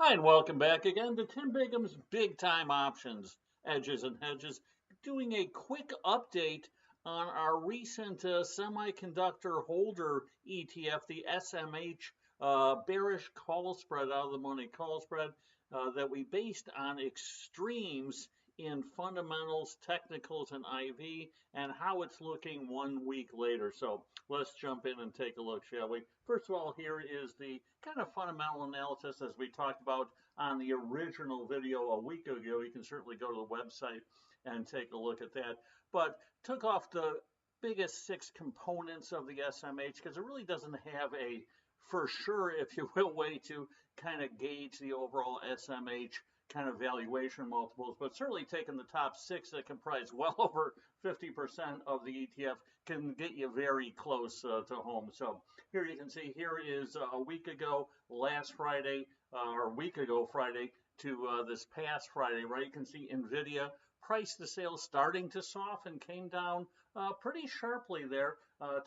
Hi, and welcome back again to Tim Bigham's Big Time Options, Edges and Hedges, doing a quick update on our recent semiconductor holder ETF, the SMH bearish call spread, out of the money call spread that we based on extremes in fundamentals, technicals, and IV, and how it's looking 1 week later. So let's jump in and take a look, shall we? First of all, here is the kind of fundamental analysis as we talked about on the original video a week ago. You can certainly go to the website and take a look at that. But took off the biggest 6 components of the SMH because it really doesn't have a for sure, if you will, way to kind of gauge the overall SMH kind of valuation multiples, but certainly taking the top 6 that comprise well over 50% of the ETF can get you very close to home. So here you can see, here is a week ago, last Friday, or a week ago Friday to this past Friday, right? You can see NVIDIA price to sales starting to soften, came down pretty sharply there.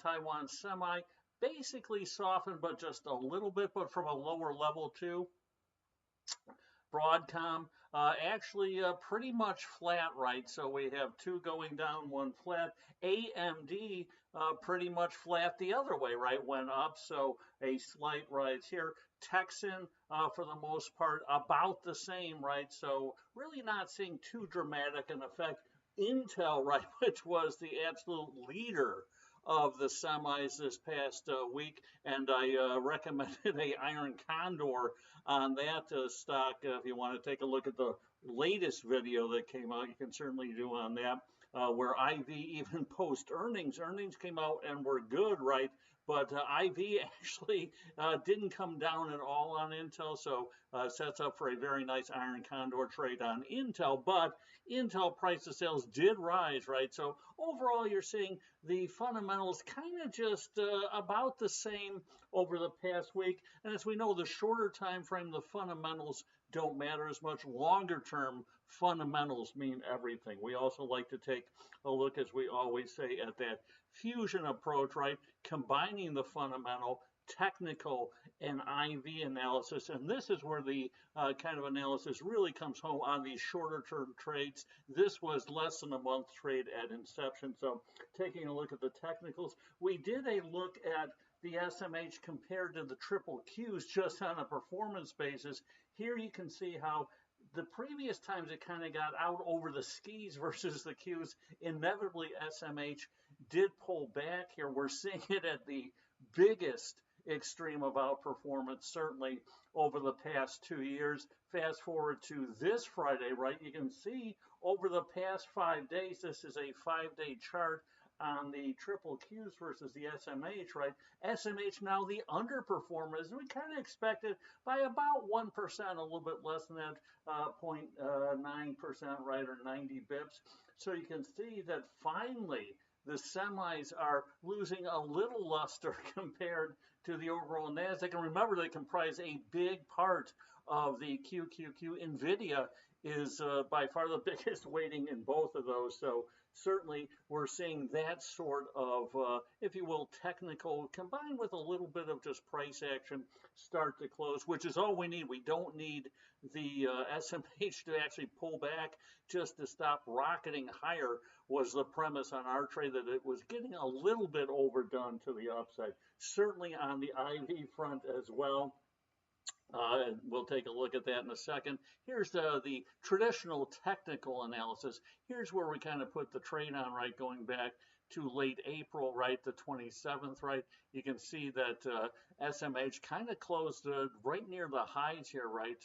Taiwan Semi basically softened, but just a little bit, but from a lower level too. Broadcom actually pretty much flat, right? So we have 2 going down, 1 flat. AMD pretty much flat the other way, right? Went up, so a slight rise here. Texan for the most part about the same, right? So really not seeing too dramatic an effect. Intel, right, which was the absolute leader of the semis this past week, and I recommended a iron condor on that stock. If you want to take a look at the latest video that came out, you can certainly do on that. Where IV even post earnings came out and were good, right? But IV actually didn't come down at all on Intel, so sets up for a very nice iron condor trade on Intel. But Intel price to sales did rise, right? So overall, you're seeing the fundamentals kind of just about the same over the past week. And as we know, the shorter time frame, the fundamentals don't matter as much. Longer term fundamentals mean everything. We also like to take a look, as we always say, at that fusion approach, right? Combining the fundamental, technical, and IV analysis. And this is where the kind of analysis really comes home on these shorter term trades. This was less than a month trade at inception. So taking a look at the technicals, we did a look at the SMH compared to the triple Qs just on a performance basis. Here you can see how the previous times it kind of got out over the skis versus the Qs. Inevitably, SMH did pull back here. We're seeing it at the biggest extreme of outperformance, certainly over the past 2 years. Fast forward to this Friday, right? You can see over the past 5 days, this is a 5-day chart on the triple Qs versus the SMH, right? SMH now the underperformer, as we kind of expected, by about 1%, a little bit less than that, 0.9%, right, or 90 bips. So you can see that finally the semis are losing a little luster compared to the overall NASDAQ. And remember, they comprise a big part of the QQQ. NVIDIA is by far the biggest weighting in both of those. So certainly we're seeing that sort of, if you will, technical combined with a little bit of just price action start to close, which is all we need. We don't need the SMH to actually pull back just to stop rocketing higher, was the premise on our trade, that it was getting a little bit overdone to the upside. Certainly on the IV front as well. And we'll take a look at that in a second. Here's the traditional technical analysis. Here's where we kind of put the trade on, right, going back to late April, right, the 27th, right. You can see that SMH kind of closed right near the highs here, right,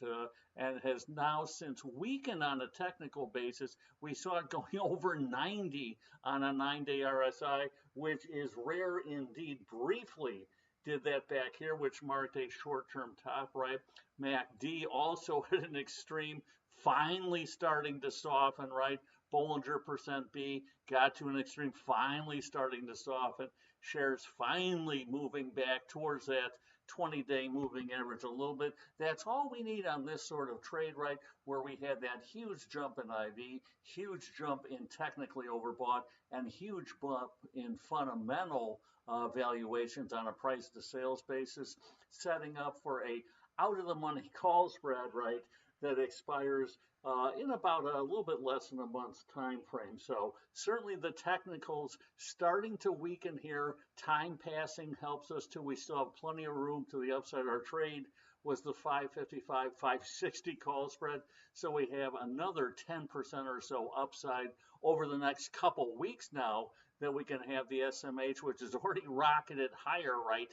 and has now since weakened on a technical basis. We saw it going over 90 on a 9-day RSI, which is rare indeed. Briefly did that back here, which marked a short-term top, right? MACD also at an extreme, finally starting to soften, right? Bollinger percent B got to an extreme, finally starting to soften. Shares finally moving back towards that 20-day moving average a little bit. That's all we need on this sort of trade, right? Where we had that huge jump in IV, huge jump in technically overbought, and huge bump in fundamental valuations on a price to sales basis, setting up for a out of the money call spread, right, that expires in about a little bit less than a month's time frame. So certainly the technicals starting to weaken here. Time passing helps us too. We still have plenty of room to the upside. Our trade was the 555, 560 call spread. So we have another 10% or so upside over the next couple weeks now that we can have the SMH, which has already rocketed higher, right,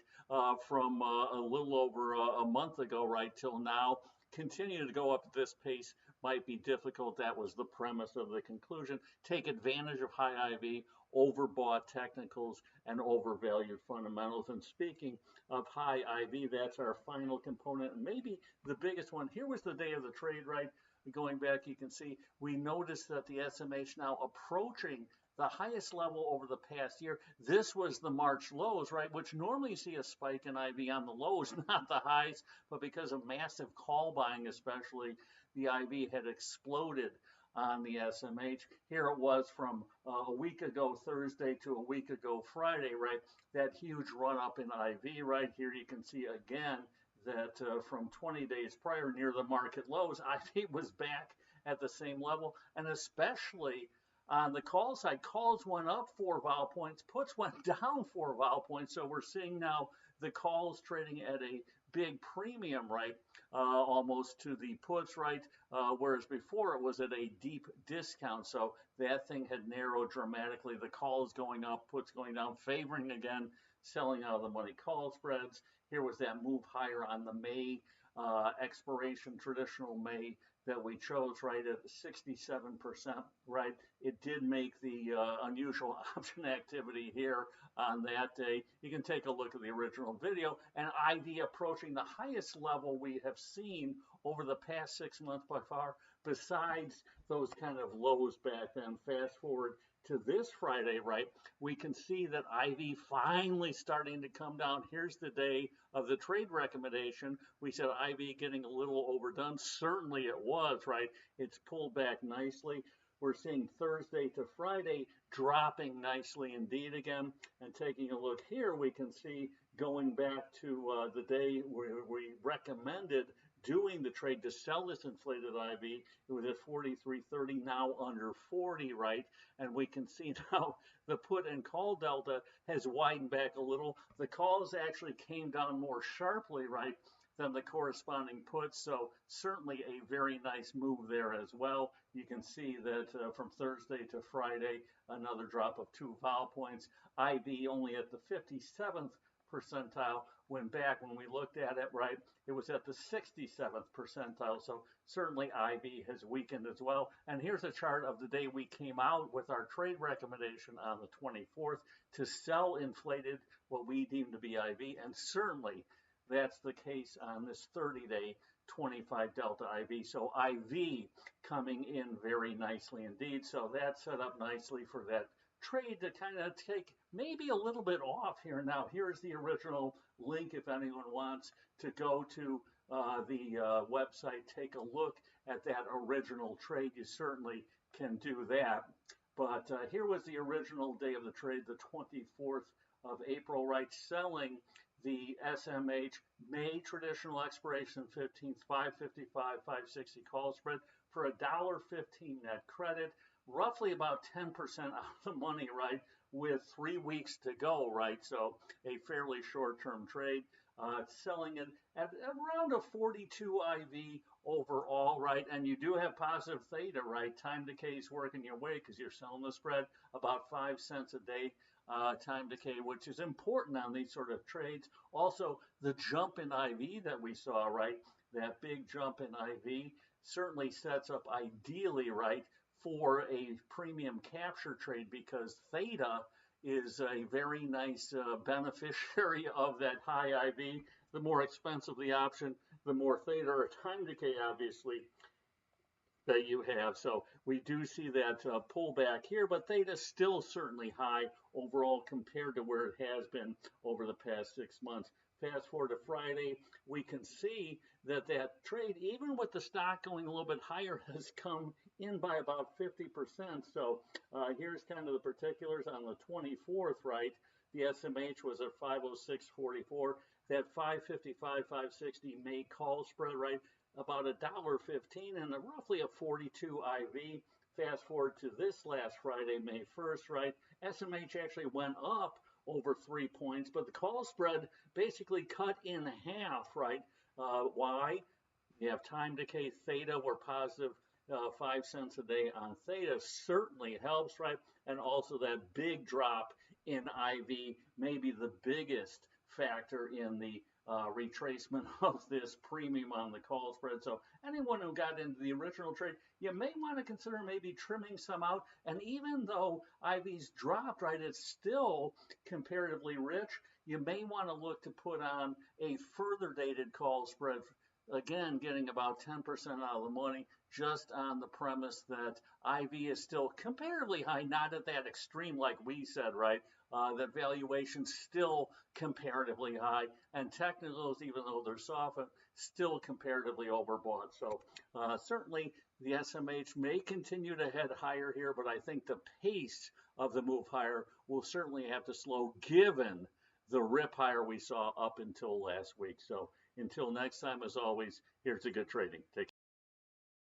from a little over a month ago, right, till now. Continue to go up at this pace might be difficult. That was the premise of the conclusion. Take advantage of high IV, overbought technicals, and overvalued fundamentals. And speaking of high IV, that's our final component, and maybe the biggest one. Here was the day of the trade, right? Going back, you can see we noticed that the SMH now approaching the highest level over the past year. This was the March lows, right, which normally see a spike in IV on the lows, not the highs, but because of massive call buying especially, the IV had exploded on the SMH. Here it was from a week ago Thursday to a week ago Friday, right, that huge run up in IV. Right here you can see again that from 20 days prior near the market lows, IV was back at the same level, and especially on the call side, calls went up 4 vol points, puts went down 4 vol points. So we're seeing now the calls trading at a big premium, right, almost to the puts, right, whereas before it was at a deep discount. So that thing had narrowed dramatically. The calls going up, puts going down, favoring again, selling out of the money call spreads. Here was that move higher on the May expiration, traditional May that we chose, right, at 67%, right? It did make the unusual option activity here on that day. You can take a look at the original video, and IV approaching the highest level we have seen over the past 6 months by far, besides those kind of lows back then. Fast forward to this Friday, right, we can see that IV finally starting to come down. Here's the day of the trade recommendation. We said IV getting a little overdone. Certainly it was, right? It's pulled back nicely. We're seeing Thursday to Friday dropping nicely indeed again. And taking a look here, we can see going back to the day where we recommended doing the trade to sell this inflated IV. It was at 43.30, now under 40, right? And we can see now the put and call delta has widened back a little. The calls actually came down more sharply, right, than the corresponding puts. So certainly a very nice move there as well. You can see that from Thursday to Friday, another drop of 2 vol points. IV only at the 57th percentile. When back when we looked at it, right, it was at the 67th percentile. So certainly IV has weakened as well. And here's a chart of the day we came out with our trade recommendation on the 24th to sell inflated, what we deem to be IV. And certainly that's the case on this 30-day 25 delta IV. So IV coming in very nicely indeed. So that's set up nicely for that trade to kind of take maybe a little bit off here. Now, here's the original link if anyone wants to go to the website, take a look at that original trade. You certainly can do that. But here was the original day of the trade, the 24th of April, right, selling the SMH May traditional expiration 15th, 555, 560 call spread for $1.15 net credit, roughly about 10% out of the money, right, with 3 weeks to go, right? So a fairly short-term trade, selling it at around a 42 IV overall, right? And you do have positive theta, right? Time decay is working your way because you're selling the spread about 5 cents a day. Time decay, which is important on these sort of trades. Also, the jump in IV that we saw, right? That big jump in IV certainly sets up ideally, right, for a premium capture trade because theta is a very nice beneficiary of that high IV. The more expensive the option, the more theta or time decay, obviously, that you have. So we do see that pullback here, but theta is still certainly high overall compared to where it has been over the past 6 months. Fast forward to Friday, we can see that that trade, even with the stock going a little bit higher, has come in by about 50%. So here's kind of the particulars on the 24th, right? The SMH was at 506.44. that 555, 560 May call spread, right? About $1.15 and roughly a 42 IV. Fast forward to this last Friday, May 1st, right? SMH actually went up over 3 points, but the call spread basically cut in half, right? Why? You have time decay theta, we're positive 5 cents a day on theta certainly helps, right? And also that big drop in IV may be the biggest factor in the retracement of this premium on the call spread. So anyone who got into the original trade, you may want to consider maybe trimming some out. And even though IV's dropped, right, it's still comparatively rich. You may want to look to put on a further dated call spread, again, getting about 10% out of the money just on the premise that IV is still comparatively high, not at that extreme like we said, right? That valuation's still comparatively high, and technicals, even though they're soft, still comparatively overbought. So certainly the SMH may continue to head higher here, but I think the pace of the move higher will certainly have to slow given the rip higher we saw up until last week. So until next time, as always, here's to good trading. Take care.